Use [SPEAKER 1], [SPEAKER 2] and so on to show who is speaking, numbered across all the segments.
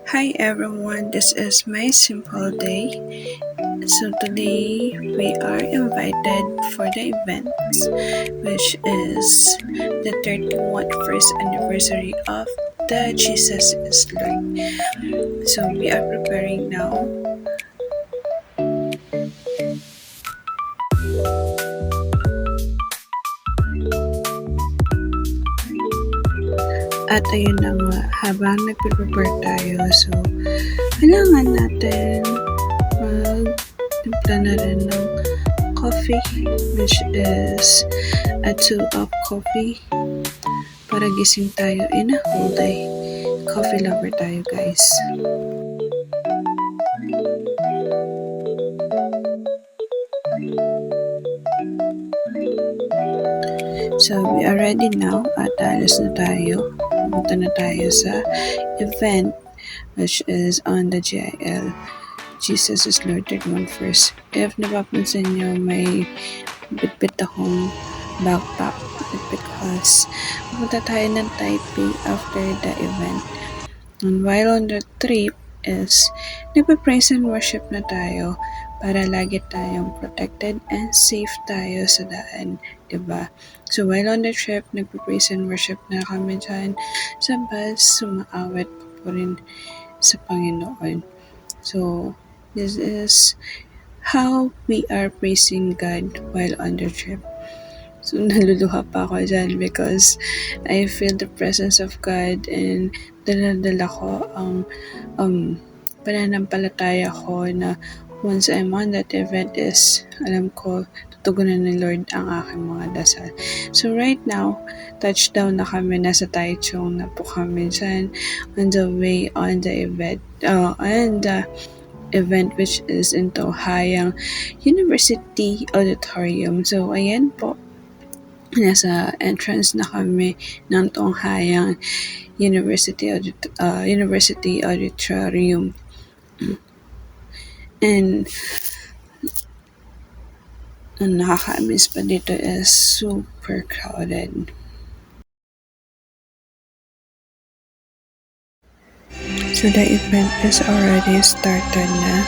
[SPEAKER 1] Hi everyone, this is my simple day. So today we are invited for the event, which is the 31st anniversary of the Jesus is Lord. So we are preparing now. At ayun na nga, habang nagpe-prepare tayo, so kailangan natin mag-timpla na rin ng coffee, which is a 2-up coffee para gising tayo in a whole day. Coffee lover tayo, guys. So, we are ready now at alas na tayo. Pumunta na tayo sa event, which is on the GIL. Jesus is Lord 31st. If napapansin nyo, may bitbit akong backpack because pumunta tayo ng Taipei after the event. And while on the trip is nagpa-praise and worship na tayo para lagi tayong protected and safe tayo sa daan, diba? So while on the trip, nagpa-praise and worship na kami dyan sa bus, sumaawit pa po rin sa Panginoon. So this is how we are praising God while on the trip. So, naluluha pa ako dyan because I feel the presence of God and dala-dala ko ang pananampalataya ko na once I'm on that event is alam ko tutugunan ni Lord ang aking mga dasal. So right now, touchdown na kami, nasa Taichung na po kami dyan on the way on the event which is in Tohayang University Auditorium. So ayan po, nasa entrance na kami ng Tonghayang University Auditorium. And ang nakaka-miss pa dito is super crowded. So the event is already started na.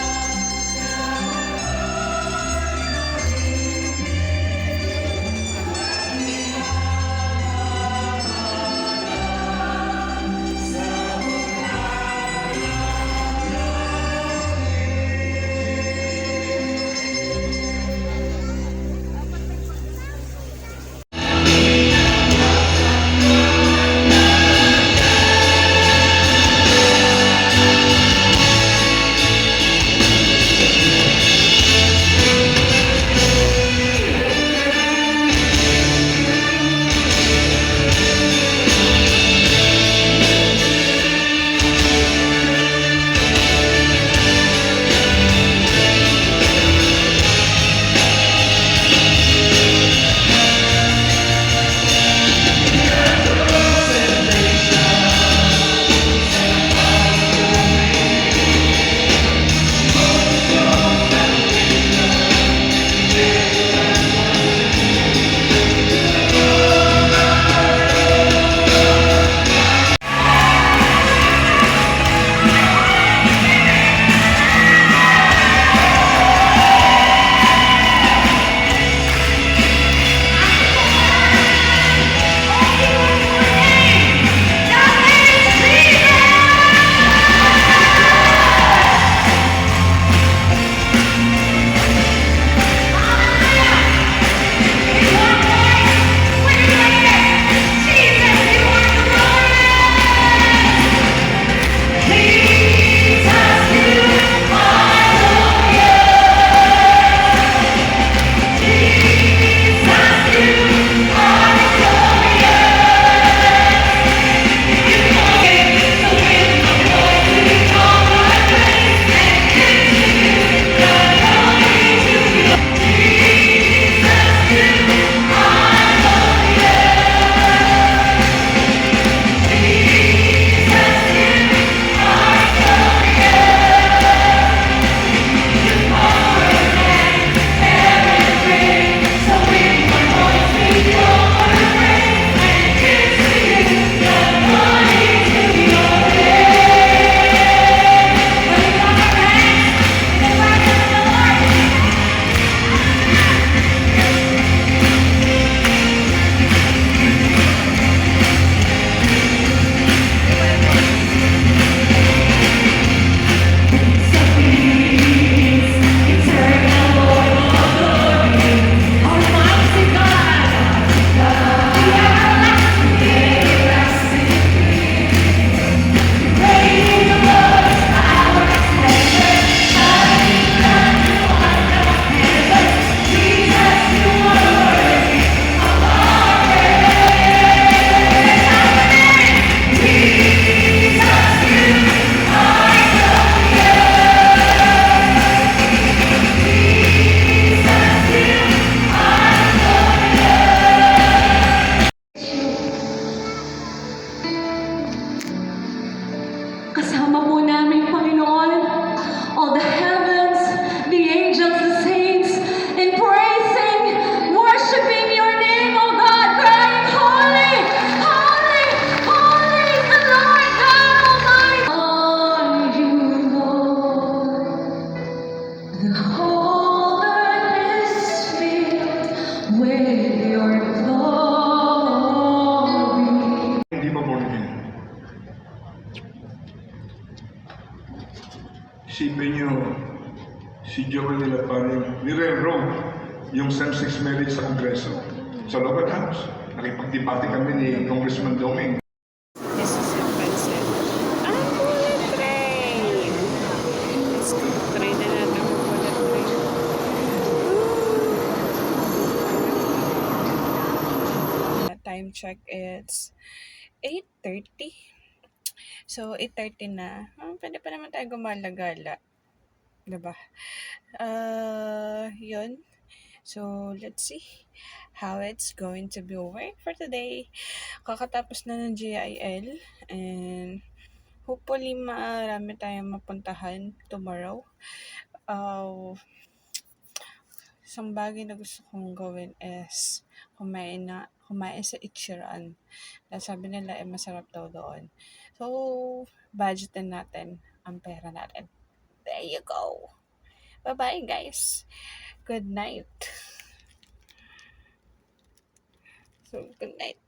[SPEAKER 2] Isipin nyo, si Joel de la Paña, nire-roam yung same-sex marriage sa Kongreso. Sa lower house, nakipagdebate kami ni Congressman Doming.
[SPEAKER 1] This is yung pansit. Ah, bullet train! Let's go. Try na natin ang bullet train. Time check, it's 8:30. So, 8:30 na. Pwede pa naman tayo gumala-gala. Diba? Yun. So, let's see how it's going to be over for today. Kakatapos na ng GIL and hopefully marami tayong mapuntahan tomorrow. Isang bagay na gusto kong gawin is kumain sa Ichiran. Dahil sabi nila masarap daw doon. So, budgetin natin ang pera natin. There you go. Bye-bye, guys. Good night. So, good night.